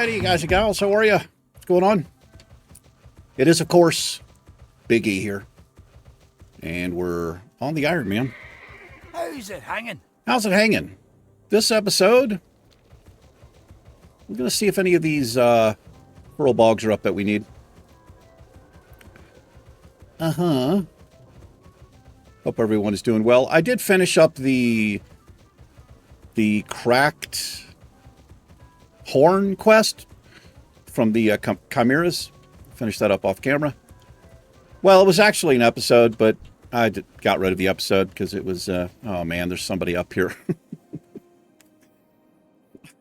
Alrighty, guys and gals, how are you? What's going on? It is, of course, Big E here. And we're on the Ironman. How's it hanging? How's it hanging? This episode, we're going to see if any of these pearl bogs are up that we need. Uh-huh. Hope everyone is doing well. I did finish up the cracked horn quest from the chimeras. Finished that up off camera. Well, it was actually an episode, but I got rid of the episode because it was, oh man, there's somebody up here.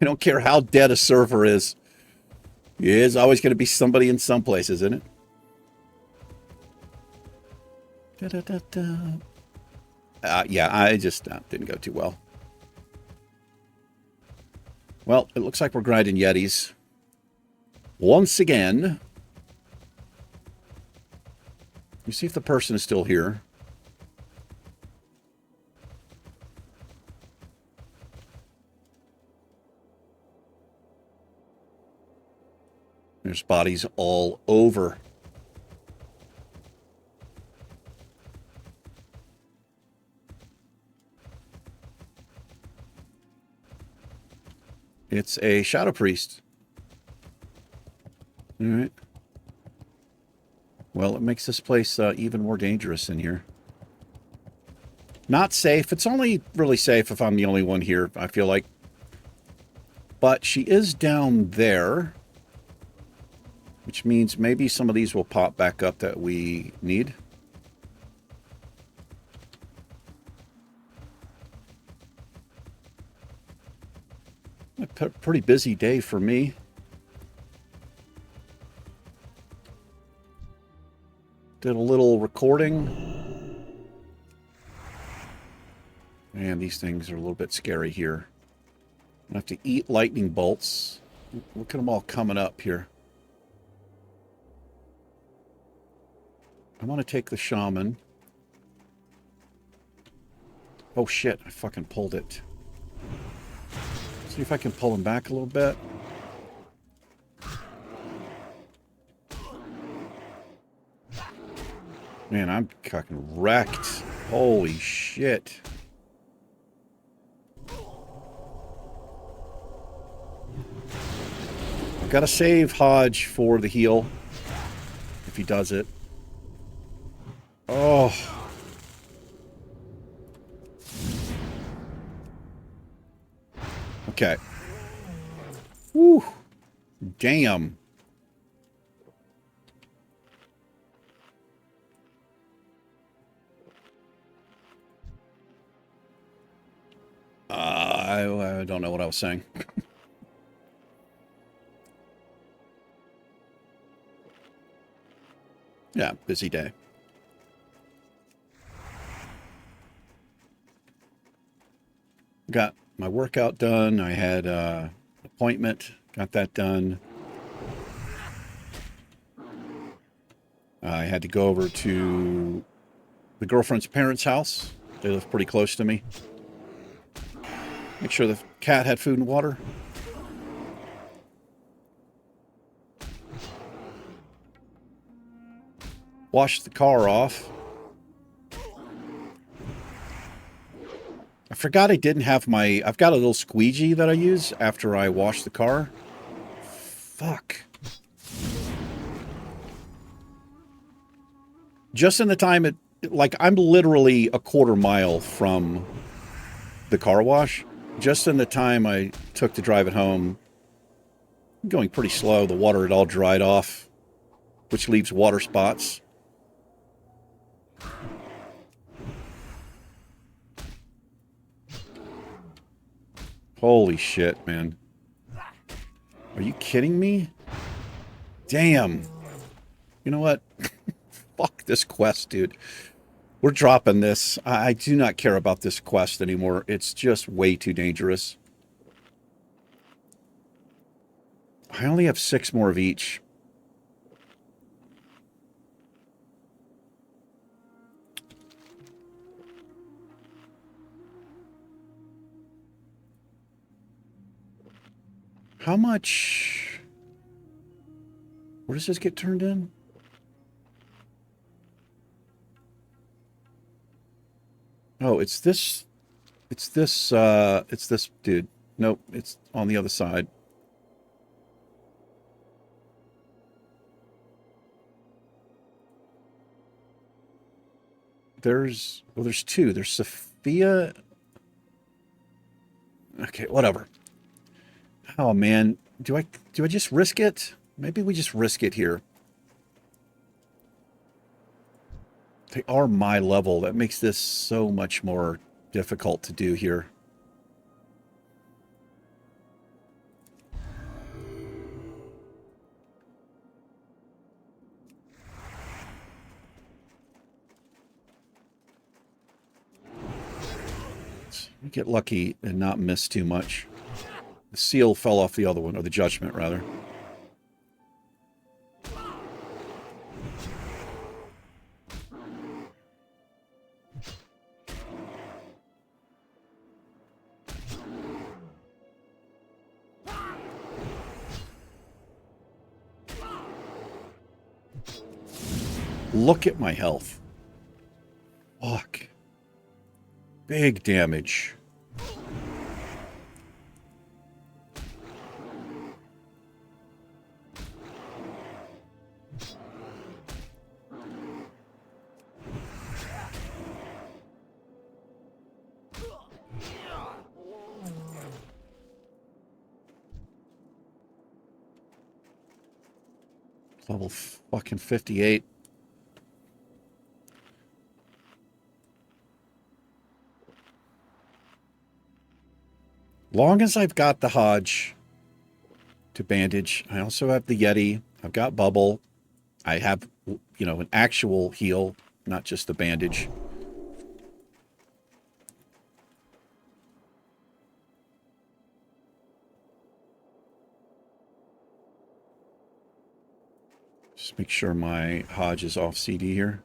I don't care how dead a server is. There's always going to be somebody in some places, isn't it? Yeah, I just didn't go too well. Well, it looks like we're grinding yetis. Once again. Let me see if the person is still here. There's bodies all over. It's a shadow priest. All right. Well, it makes this place even more dangerous in here. Not safe. It's only really safe if I'm the only one here, I feel like. But she is down there, which means maybe some of these will pop back up that we need. A pretty busy day for me. Did a little recording. Man, these things are a little bit scary here. I have to eat lightning bolts. Look at them all coming up here. I want to take the shaman. Oh shit, I fucking pulled it. See if I can pull him back a little bit. Man, I'm fucking wrecked. Holy shit. I've got to save Hodge for the heal. If he does it. Oh. Okay. Whew. Damn. I don't know what I was saying. Yeah, busy day. Got my workout done. I had an appointment. Got that done. I had to go over to the girlfriend's parents' house. They live pretty close to me. Make sure the cat had food and water. Washed the car off. I forgot I didn't have my... I've got a little squeegee that I use after I wash the car. Fuck. Just in the time it... Like, I'm literally a quarter mile from the car wash. Just in the time I took to drive it home, I'm going pretty slow. The water had all dried off, which leaves water spots. Holy shit, man. Are you kidding me? Damn. You know what? Fuck this quest, dude. We're dropping this. I do not care about this quest anymore. It's just way too dangerous. I only have 6 more of each. How much Where does this get turned in? Oh, it's this dude. Nope, it's on the other side. There's two. There's Sophia. Okay, whatever. Oh man, do I just risk it? Maybe we just risk it here. They are my level. That makes this so much more difficult to do here. We get lucky and not miss too much. The seal fell off the other one, or the judgment, rather. Look at my health. Fuck. Big damage. Level fucking 58. Long as I've got the Hodge to bandage, I also have the Yeti. I've got Bubble. I have, you know, an actual heal, not just the bandage. Just make sure my Hodge is off CD here.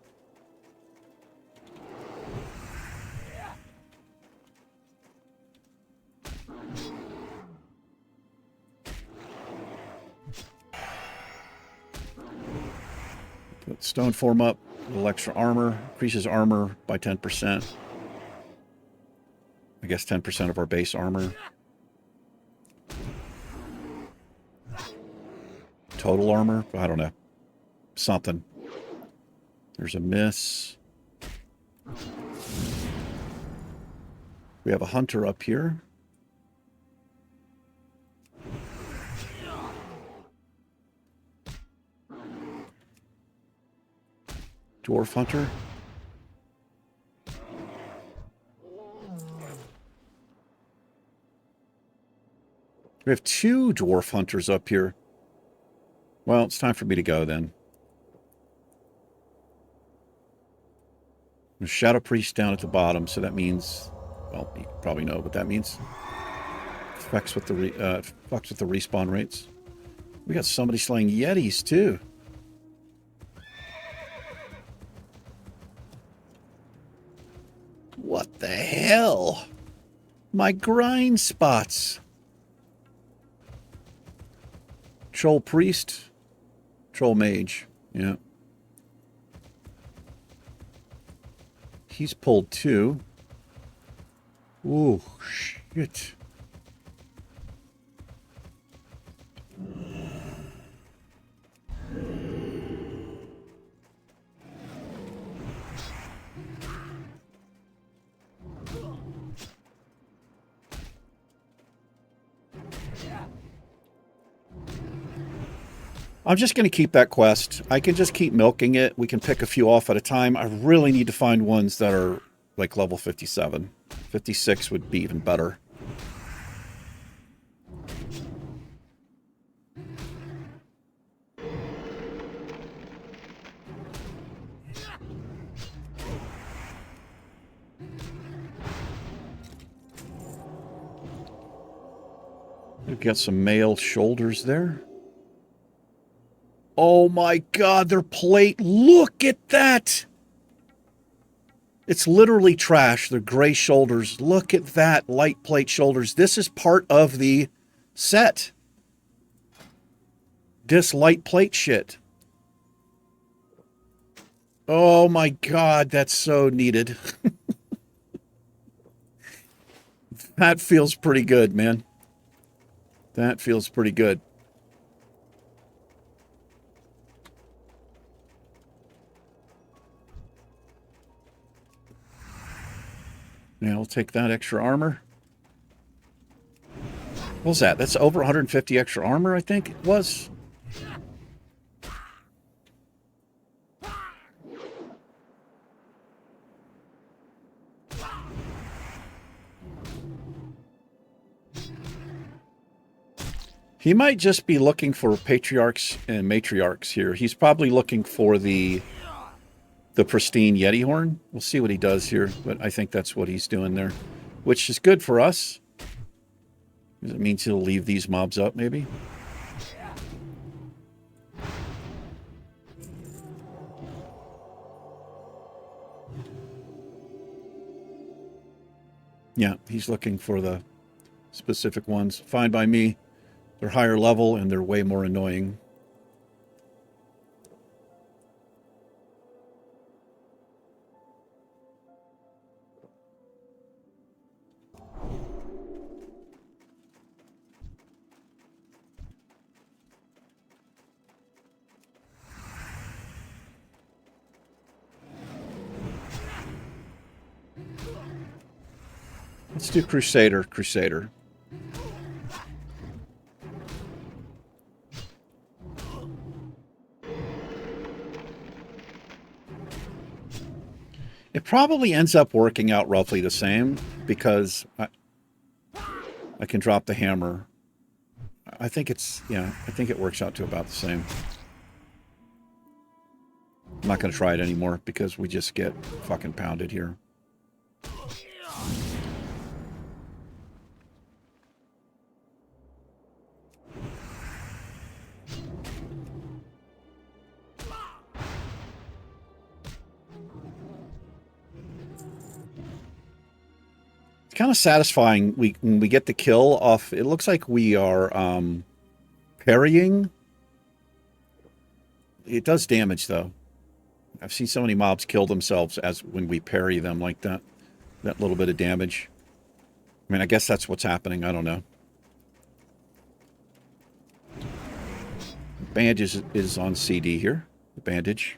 Put stone form up, a little extra armor, increases armor by 10%. I guess 10% of our base armor. Total armor? I don't know. Something. There's a miss. We have a hunter up here. Dwarf hunter. We have two dwarf hunters up here. Well, it's time for me to go then. There's Shadow Priest down at the bottom, so that means, well, you probably know what that means. Fucks with the respawn rates. We got somebody slaying yetis too. What the hell? My grind spots. Troll Priest. Troll Mage. Yeah. He's pulled two. Ooh, shit. I'm just going to keep that quest. I can just keep milking it. We can pick a few off at a time. I really need to find ones that are like level 57. 56 would be even better. We've got some male shoulders there. Oh my God, their plate. Look at that. It's literally trash. They're gray shoulders. Look at that, light plate shoulders. This is part of the set. this light plate shit. Oh my God, that's so needed. That feels pretty good, man. That feels pretty good. Yeah, I'll take that extra armor. What was that? That's over 150 extra armor, I think it was. He might just be looking for patriarchs and matriarchs here. He's probably looking for the pristine Yeti horn. We'll see what he does here, but I think that's what he's doing there, which is good for us. It means he'll leave these mobs up, maybe. Yeah, he's looking for the specific ones. Fine by me. They're higher level and they're way more annoying. Let's do Crusader. It probably ends up working out roughly the same because I can drop the hammer. I think it's, yeah, I think it works out to about the same. I'm not going to try it anymore because we just get fucking pounded here. It's kind of satisfying when we get the kill off. It looks like we are parrying. It does damage, though. I've seen so many mobs kill themselves as when we parry them like that. That little bit of damage. I mean, I guess that's what's happening. I don't know. Bandage is on CD here. Bandage.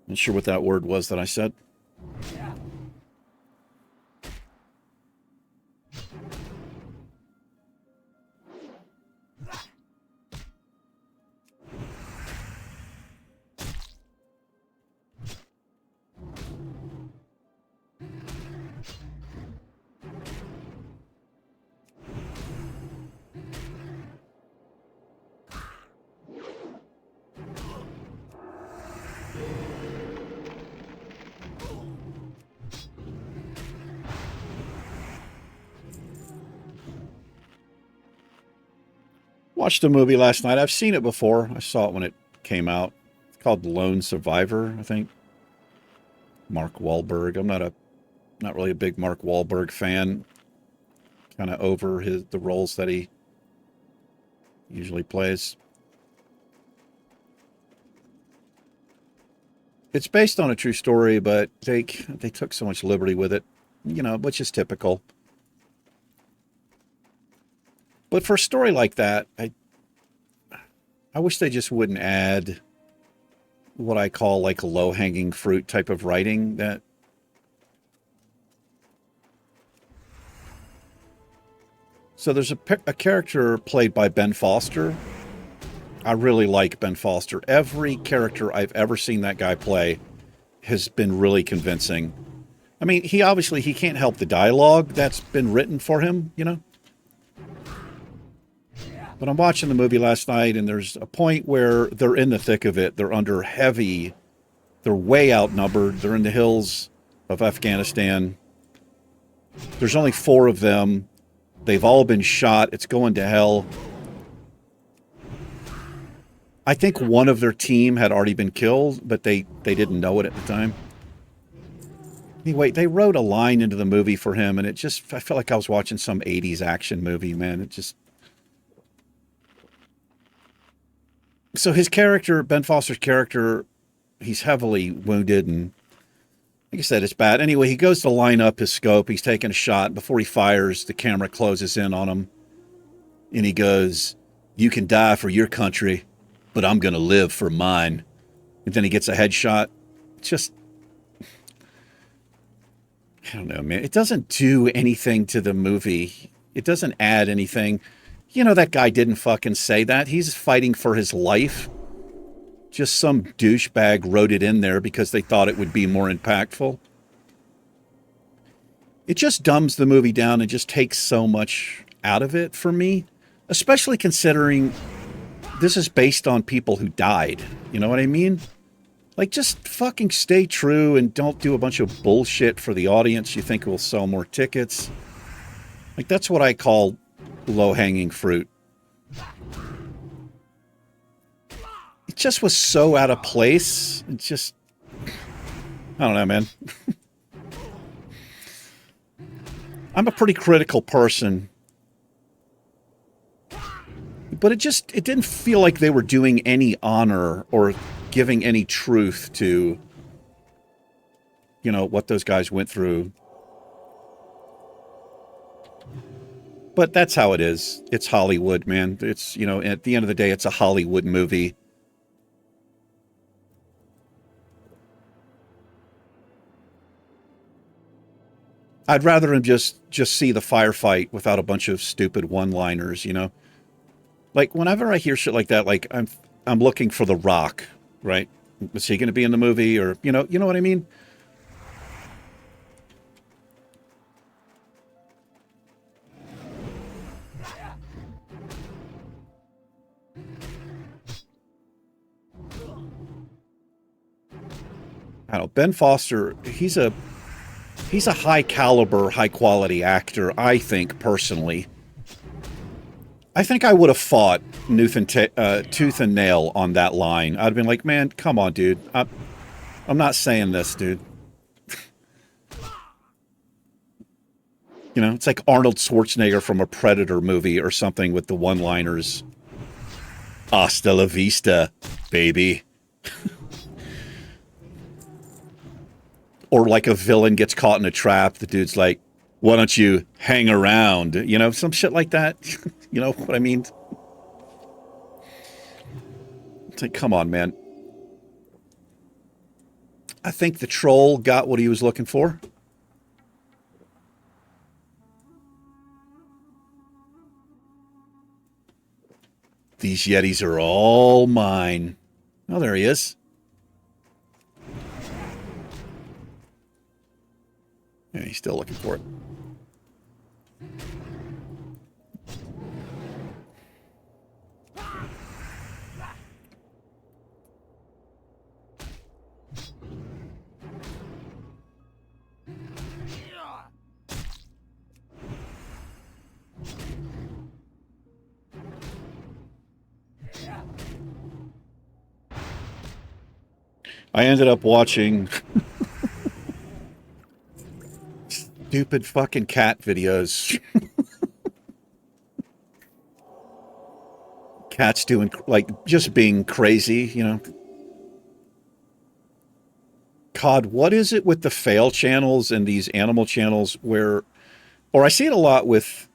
Not sure what that word was that I said. Watched a movie last night. I've seen it before. I saw it when it came out. It's called Lone Survivor, I think. Mark Wahlberg. I'm not really a big Mark Wahlberg fan. Kind of over the roles that he usually plays. It's based on a true story, but they took so much liberty with it, you know, which is typical. But for a story like that, I wish they just wouldn't add what I call like a low-hanging fruit type of writing. So there's a character played by Ben Foster. I really like Ben Foster. Every character I've ever seen that guy play has been really convincing. I mean, he can't help the dialogue that's been written for him, you know? But I'm watching the movie last night, and there's a point where they're in the thick of it. They're under heavy. They're way outnumbered. They're in the hills of Afghanistan. There's only 4 of them. They've all been shot. It's going to hell. I think one of their team had already been killed, but they didn't know it at the time. Anyway, they wrote a line into the movie for him, and I felt like I was watching some 80s action movie, man. So his character, Ben Foster's character, he's heavily wounded, and like I said, it's bad. Anyway, he goes to line up his scope. He's taking a shot. Before he fires, the camera closes in on him. And he goes, "You can die for your country, but I'm going to live for mine." And then he gets a headshot. It's just, I don't know, man. It doesn't do anything to the movie. It doesn't add anything. You know, that guy didn't fucking say that. He's fighting for his life. Just some douchebag wrote it in there because they thought it would be more impactful. It just dumbs the movie down and just takes so much out of it for me, especially considering this is based on people who died. You know what I mean? Like, just fucking stay true and don't do a bunch of bullshit for the audience you think will sell more tickets. Like, that's what I call low-hanging fruit. It just was so out of place. It just, I don't know, man. I'm a pretty critical person. But it didn't feel like they were doing any honor or giving any truth to, you know, what those guys went through. But that's how it is. It's Hollywood, man. It's, you know, at the end of the day, it's a Hollywood movie. I'd rather him just see the firefight without a bunch of stupid one-liners, you know? Like, whenever I hear shit like that, like, I'm looking for The Rock, right? Is he going to be in the movie? Or, you know what I mean? I don't know. Ben Foster, he's a high caliber, high quality actor, I think, personally. I think I would have fought tooth and nail on that line. I'd have been like, man, come on, dude. I'm not saying this, dude. You know, it's like Arnold Schwarzenegger from a Predator movie or something with the one-liners. Hasta la vista, baby. Or like a villain gets caught in a trap. The dude's like, why don't you hang around? You know, some shit like that. You know what I mean? It's like, come on, man. I think the troll got what he was looking for. These yetis are all mine. Oh, there he is. Yeah, he's still looking for it. I ended up watching stupid fucking cat videos. Cats doing, like, just being crazy, you know. God, what is it with the fail channels and these animal channels where, or I see it a lot with,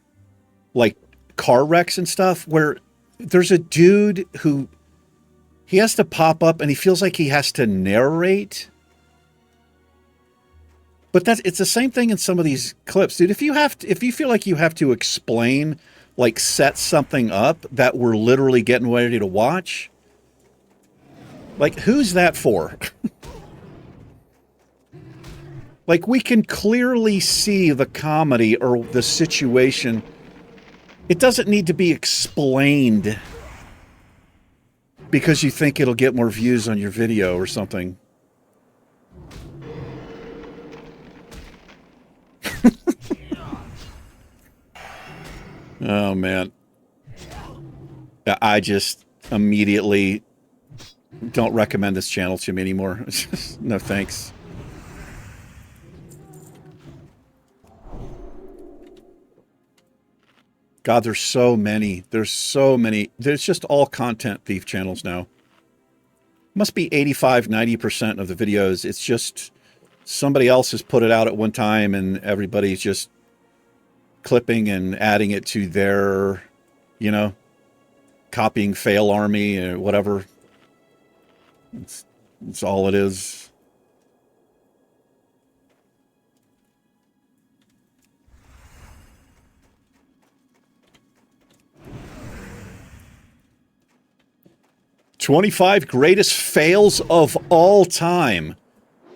like, car wrecks and stuff, where there's a dude who, he has to pop up and he feels like he has to narrate. But it's the same thing in some of these clips, dude. If you feel like you have to explain, like, set something up that we're literally getting ready to watch, like, who's that for? Like, we can clearly see the comedy or the situation. It doesn't need to be explained because you think it'll get more views on your video or something. Oh, man. I just immediately don't recommend this channel to me anymore. No thanks. God, there's so many. There's so many. There's just all content thief channels now. Must be 85, 90% of the videos. It's just somebody else has put it out at one time and everybody's just clipping and adding it to their, you know, copying fail army or whatever. It's all it is. "25 greatest fails of all time,"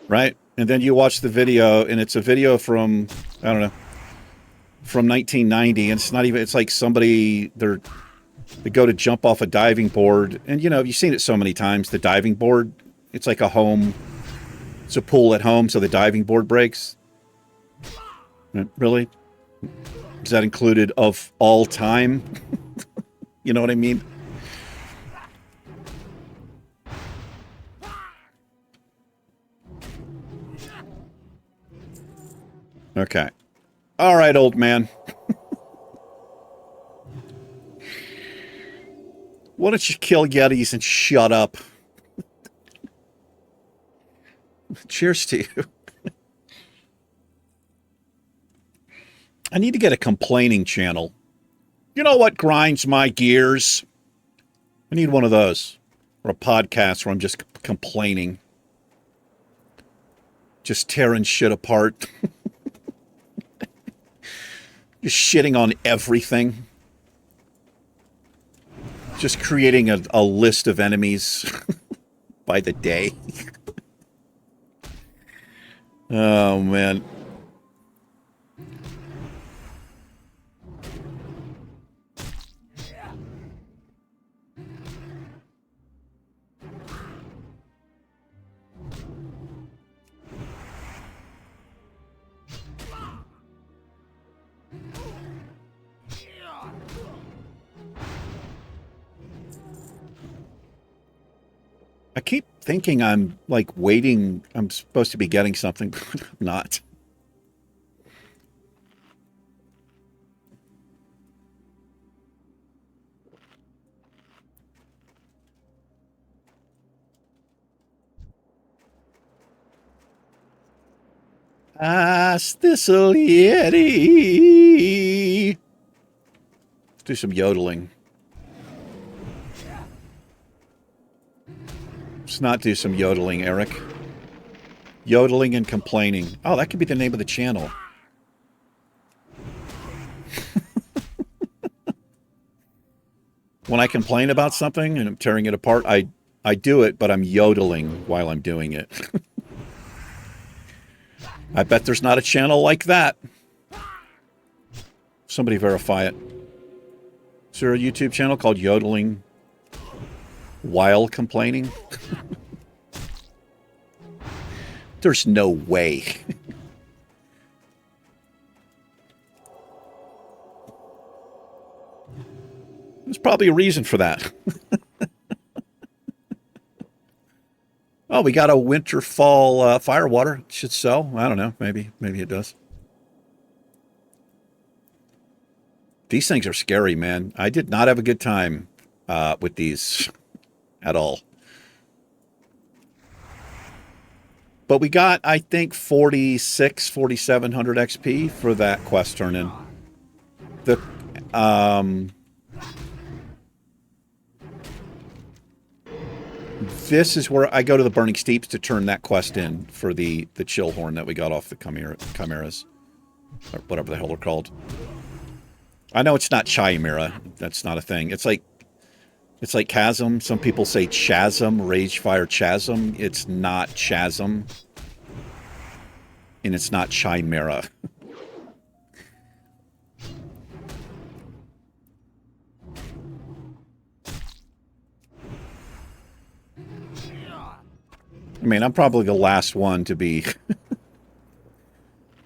right? And then you watch the video, and it's a video from, I don't know, from 1990, and it's not even, it's like somebody, they go to jump off a diving board, and you know, you've seen it so many times, the diving board, it's like a home, it's a pool at home, so the diving board breaks. Really? Is that included of all time? You know what I mean? Okay. All right, old man. Why don't you kill yetis and shut up? Cheers to you. I need to get a complaining channel. You know what grinds my gears? I need one of those. Or a podcast where I'm just complaining. Just tearing shit apart. Just shitting on everything. Just creating a list of enemies by the day. Oh, man. I keep thinking I'm like waiting. I'm supposed to be getting something, but I'm not. Ask this'll yeti. Let's do some yodeling. Let's not do some yodeling, Eric. Yodeling and complaining. Oh, that could be the name of the channel. When I complain about something and I'm tearing it apart, I do it, but I'm yodeling while I'm doing it. I bet there's not a channel like that. Somebody verify it. Is there a YouTube channel called Yodeling while complaining? There's no way. There's probably a reason for that. Oh, we got a winter fall firewater. It should sell. I don't know. Maybe it does. These things are scary, man. I did not have a good time with these at all. But we got, I think, 4,700 XP for that quest turn-in. This is where I go to the Burning Steeps to turn that quest in for the chill horn that we got off the chimeras. Or whatever the hell they're called. I know it's not chimera. That's not a thing. It's like chasm. Some people say chasm, Ragefire chasm. It's not chasm. And it's not chimera. I mean, I'm probably the last one to be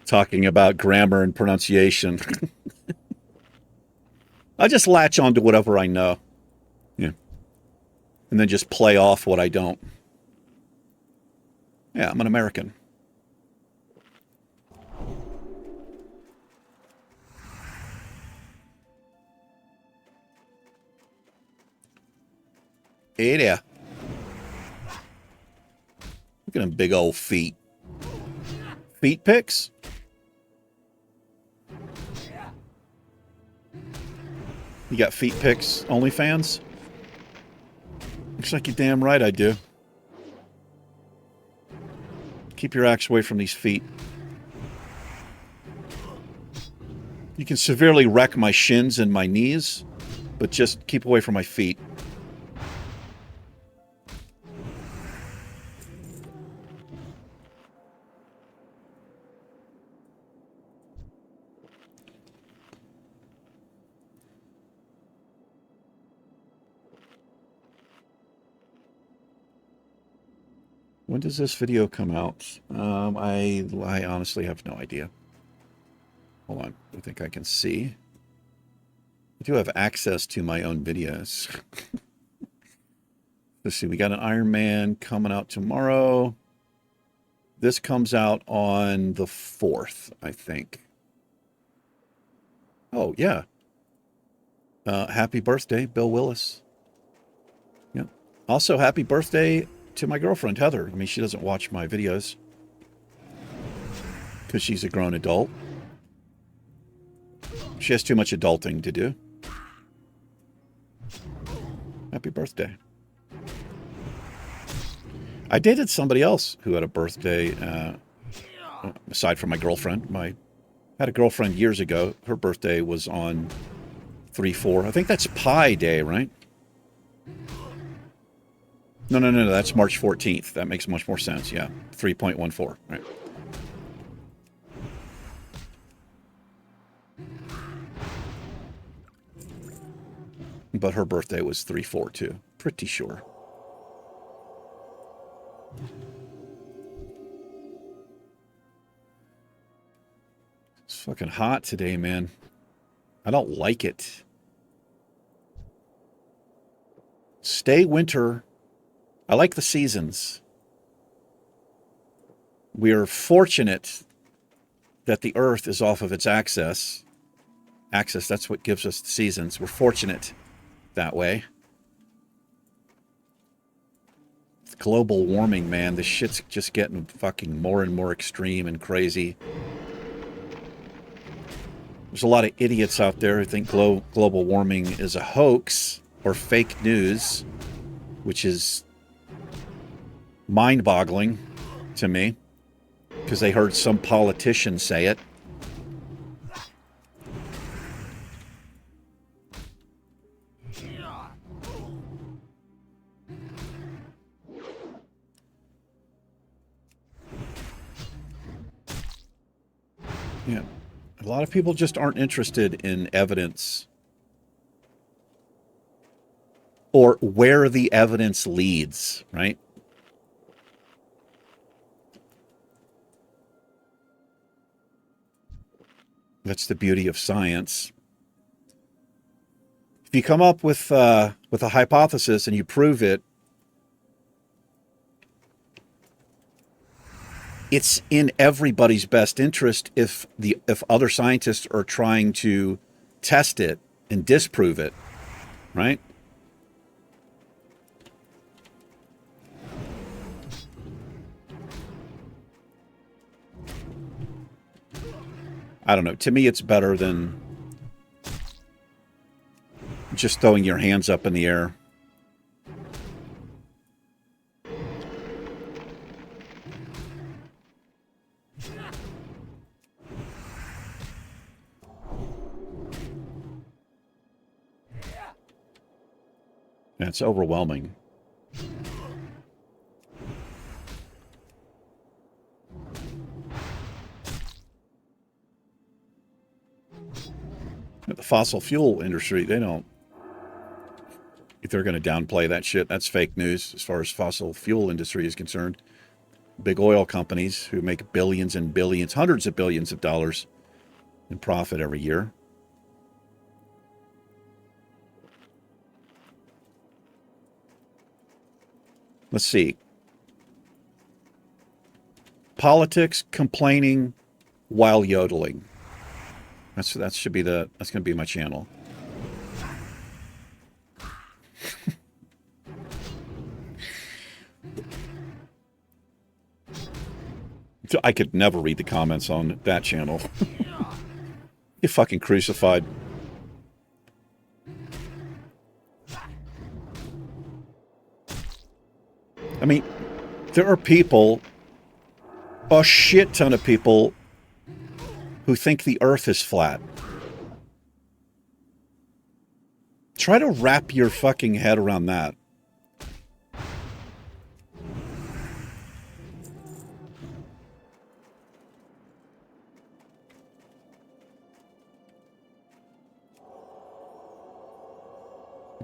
talking about grammar and pronunciation. I just latch on to whatever I know. Yeah. And then just play off what I don't. Yeah, I'm an American. Hey there. Look at them big old feet. Feet pics? You got feet pics, OnlyFans? Looks like you're damn right I do. Keep your axe away from these feet. You can severely wreck my shins and my knees, but just keep away from my feet. When does this video come out? I honestly have no idea. Hold on. I think I can see. I do have access to my own videos. Let's see. We got an Ironman coming out tomorrow. This comes out on the 4th, I think. Oh, yeah. Happy birthday, Bill Willis. Yep. Also, happy birthday to my girlfriend, Heather. I mean, she doesn't watch my videos because she's a grown adult. She has too much adulting to do. Happy birthday. I dated somebody else who had a birthday, aside from my girlfriend. I had a girlfriend years ago. Her birthday was on 3/4. I think that's Pi Day, right? No, that's March 14th. That makes much more sense, yeah. 3.14, right. But her birthday was 3/4 too. Pretty sure. It's fucking hot today, man. I don't like it. Stay winter. I like the seasons. We are fortunate that the Earth is off of its axis. That's what gives us the seasons. We're fortunate that way. It's global warming, man. This shit's just getting fucking more and more extreme and crazy. There's a lot of idiots out there who think global warming is a hoax or fake news, which is mind-boggling to me because they heard some politician say it. Yeah. A lot of people just aren't interested in evidence or where the evidence leads, right? That's the beauty of science. If you come up with a hypothesis and you prove it, it's in everybody's best interest if other scientists are trying to test it and disprove it, right? I don't know. To me, it's better than just throwing your hands up in the air. Yeah, it's overwhelming. The fossil fuel industry, they're going to downplay that shit. That's fake news as far as fossil fuel industry is concerned. Big oil companies who make billions and billions, hundreds of billions of dollars in profit every year. Let's see. Politics complaining while yodeling. That's going to be my channel. I could never read the comments on that channel. Get fucking crucified. I mean, there are people, a shit ton of people, who think the earth is flat. Try to wrap your fucking head around that.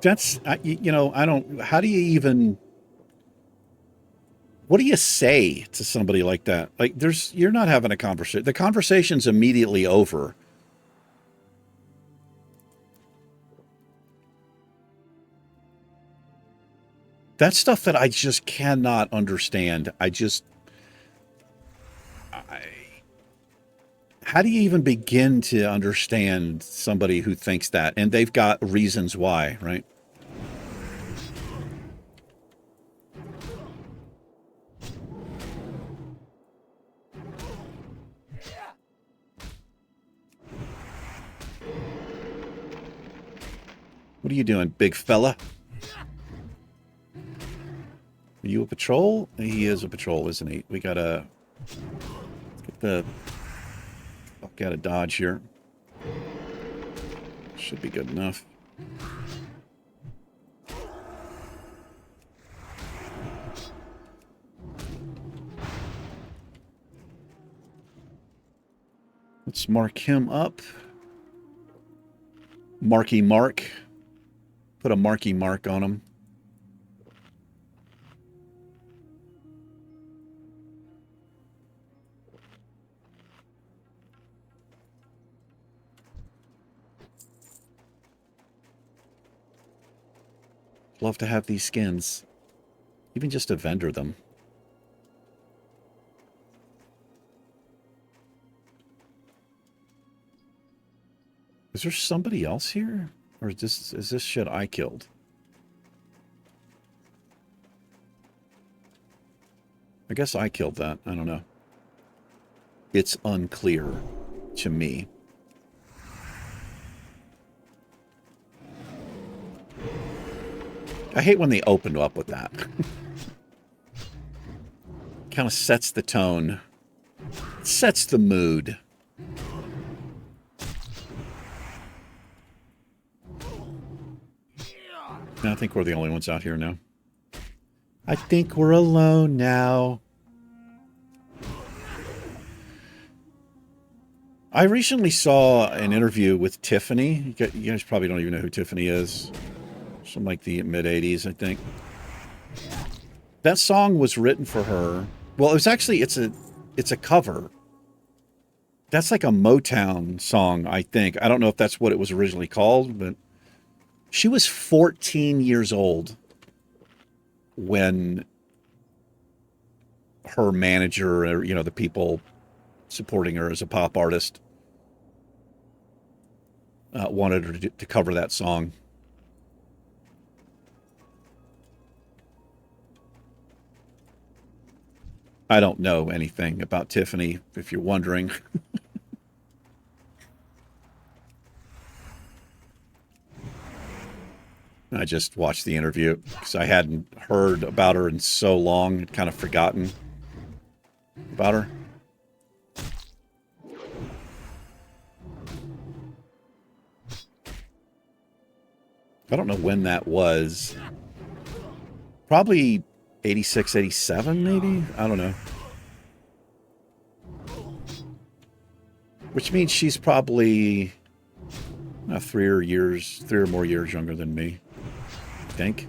That's, you know, I don't, how do you even, what do you say to somebody like that? Like, you're not having a conversation. The conversation's immediately over. That's stuff that I just cannot understand. How do you even begin to understand somebody who thinks that? And they've got reasons why, right? What are you doing, big fella? Are you a patrol? He is a patrol, isn't he? We gotta get the fuck out of Dodge here. Should be good enough. Let's mark him up. Marky Mark. Put a marky mark on him. Love to have these skins. Even just to vendor them. Is there somebody else here? Or is this shit I killed? I guess I killed that. I don't know. It's unclear to me. I hate when they open up with that. Kind of sets the tone. Sets the mood. I think we're the only ones out here now. I think we're alone now. I recently saw an interview with Tiffany. You guys probably don't even know who Tiffany is. From like the mid-'80s, I think. That song was written for her. Well, it was actually, it's a cover. That's like a Motown song, I think. I don't know if that's what it was originally called, but she was 14 years old when her manager, or, you know, the people supporting her as a pop artist, wanted her to cover that song. I don't know anything about Tiffany, if you're wondering. I just watched the interview because I hadn't heard about her in so long, I'd kind of forgotten about her. I don't know when that was. Probably 86, 87, maybe? I don't know. Which means she's probably 3 or more years younger than me, I think.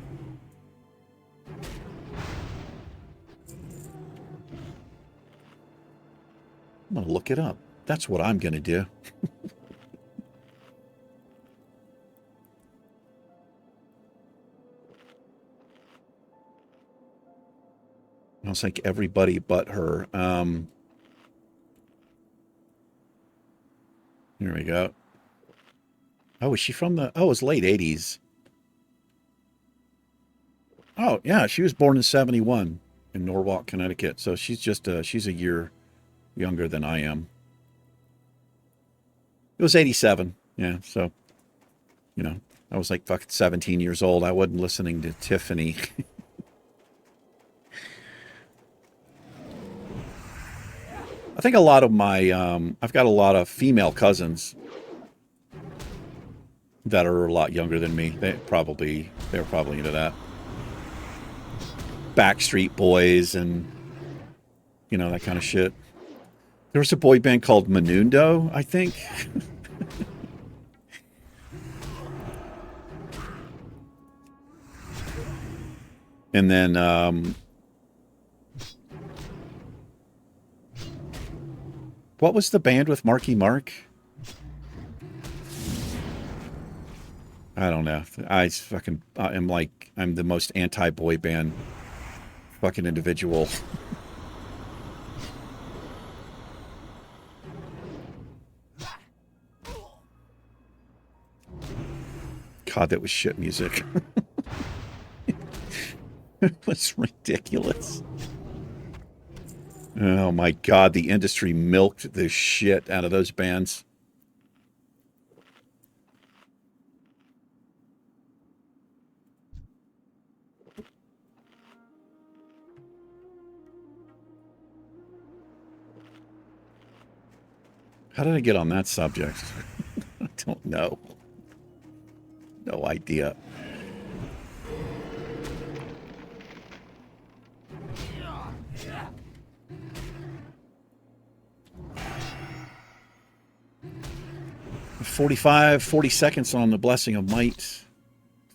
I'm going to look it up. That's what I'm going to do. I was like everybody but her. Here we go. Oh, is she from the... Oh, it was late 80s. Oh, yeah, she was born in 71 in Norwalk, Connecticut. So she's just she's a year younger than I am. It was 87. Yeah, so, you know, I was like fucking 17 years old. I wasn't listening to Tiffany. I think a lot of my, I've got a lot of female cousins that are a lot younger than me. They were probably into that. Backstreet Boys and, you know, that kind of shit. There was a boy band called Menudo, I think. And then, what was the band with Marky Mark? I don't know. I'm the most anti-boy band fucking individual. God, that was shit music. It was ridiculous. Oh my God, the industry milked the shit out of those bands. How did I get on that subject? I don't know. No idea. .45, 40 seconds on the Blessing of Might. See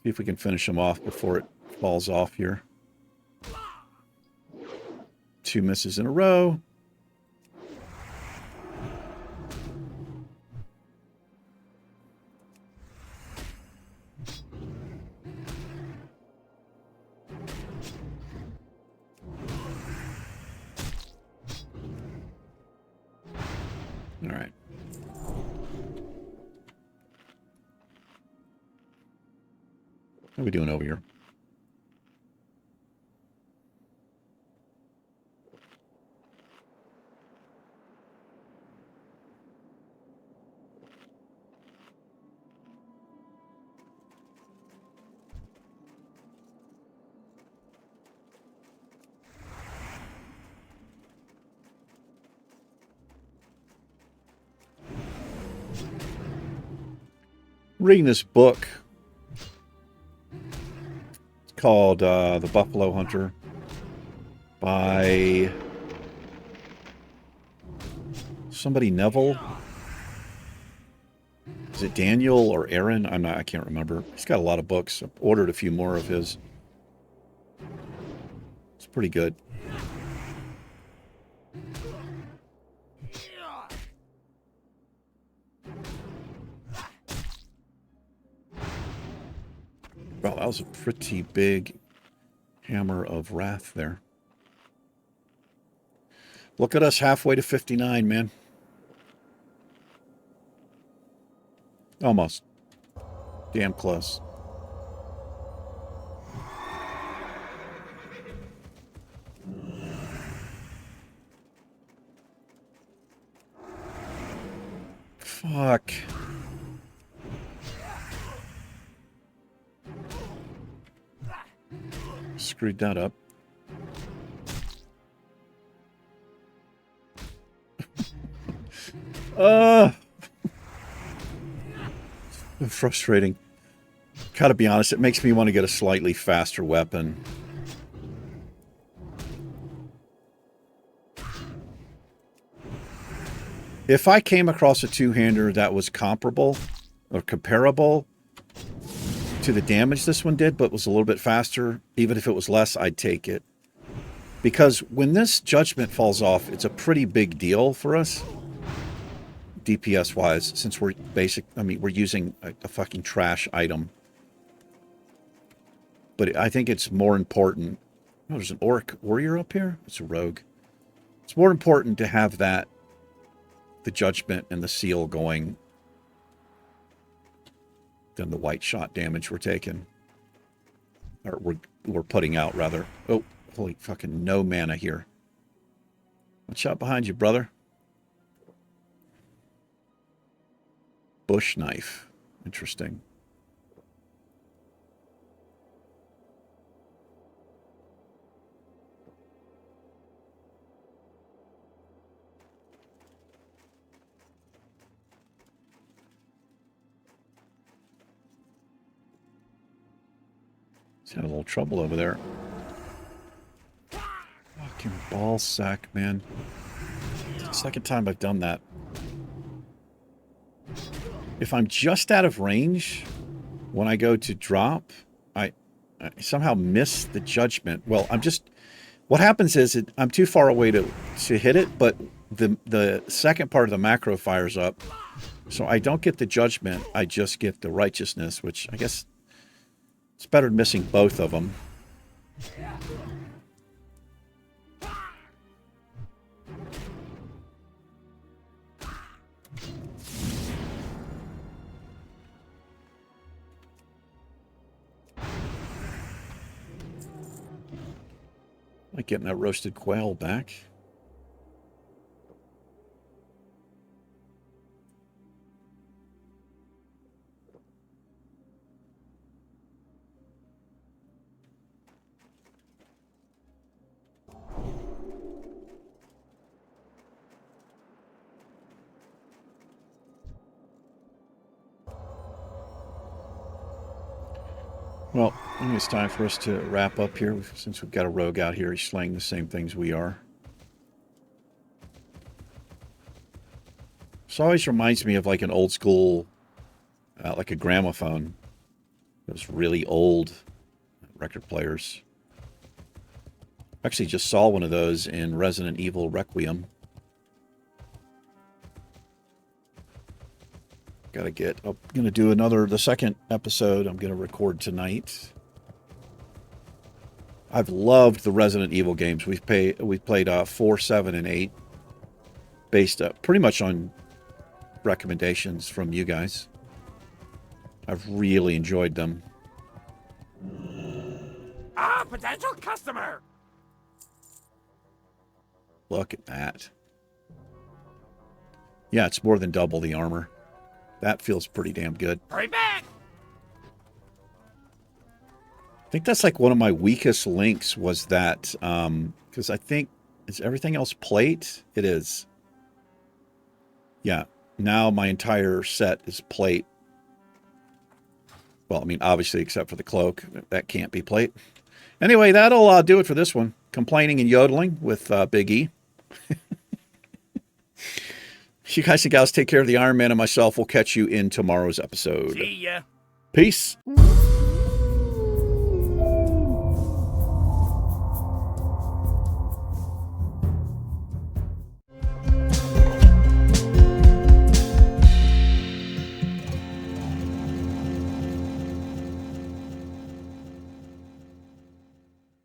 if we can finish them off before it falls off here. 2 misses in a row. All right. What are we doing over here? Reading this book. It's called The Buffalo Hunter by somebody Neville. Is it Daniel or Aaron? I can't remember. He's got a lot of books. I've ordered a few more of his. It's pretty good. Wow, that was a pretty big hammer of wrath there. Look at us halfway to 59, man. Almost. Damn close. Fuck. Screwed that up. Frustrating. Gotta be honest, it makes me want to get a slightly faster weapon. If I came across a two-hander that was comparable or comparable to the damage this one did, but was a little bit faster, even if it was less, I'd take it. Because when this judgment falls off, it's a pretty big deal for us, DPS-wise, since we're we're using a fucking trash item. But I think it's more important. Oh, there's an orc warrior up here? It's a rogue. It's more important to have that, the judgment and the seal going, than the white shot damage we're taking. Or we're putting out, rather. Oh, holy fucking no mana here. One shot behind you, brother. bush knife. Interesting. He's had a little trouble over there. Fucking ball sack, man. It's the second time I've done that. If I'm just out of range when I go to drop, I somehow miss the judgment. Well, what happens is I'm too far away to hit it, but the second part of the macro fires up, so I don't get the judgment. I just get the righteousness, which I guess it's better than missing both of them. Like getting that roasted quail back. Well, I think it's time for us to wrap up here, since we've got a rogue out here. He's slaying the same things we are. This always reminds me of like an old school, like a gramophone. Those really old record players. Actually just saw one of those in Resident Evil Requiem. I'm going to do the second episode I'm going to record tonight. I've loved the Resident Evil games. We've played 4, 7, and 8, based pretty much on recommendations from you guys. I've really enjoyed them. Potential customer! Look at that. Yeah, it's more than double the armor. That feels pretty damn good. Hurry back! I think that's like one of my weakest links was that, because I think, is everything else plate? It is. Yeah, now my entire set is plate. Well, I mean, obviously, except for the cloak. That can't be plate. Anyway, that'll do it for this one. Complaining and yodeling with Big E. You guys and gals take care of the Iron Man and myself. We'll catch you in tomorrow's episode. See ya. Peace.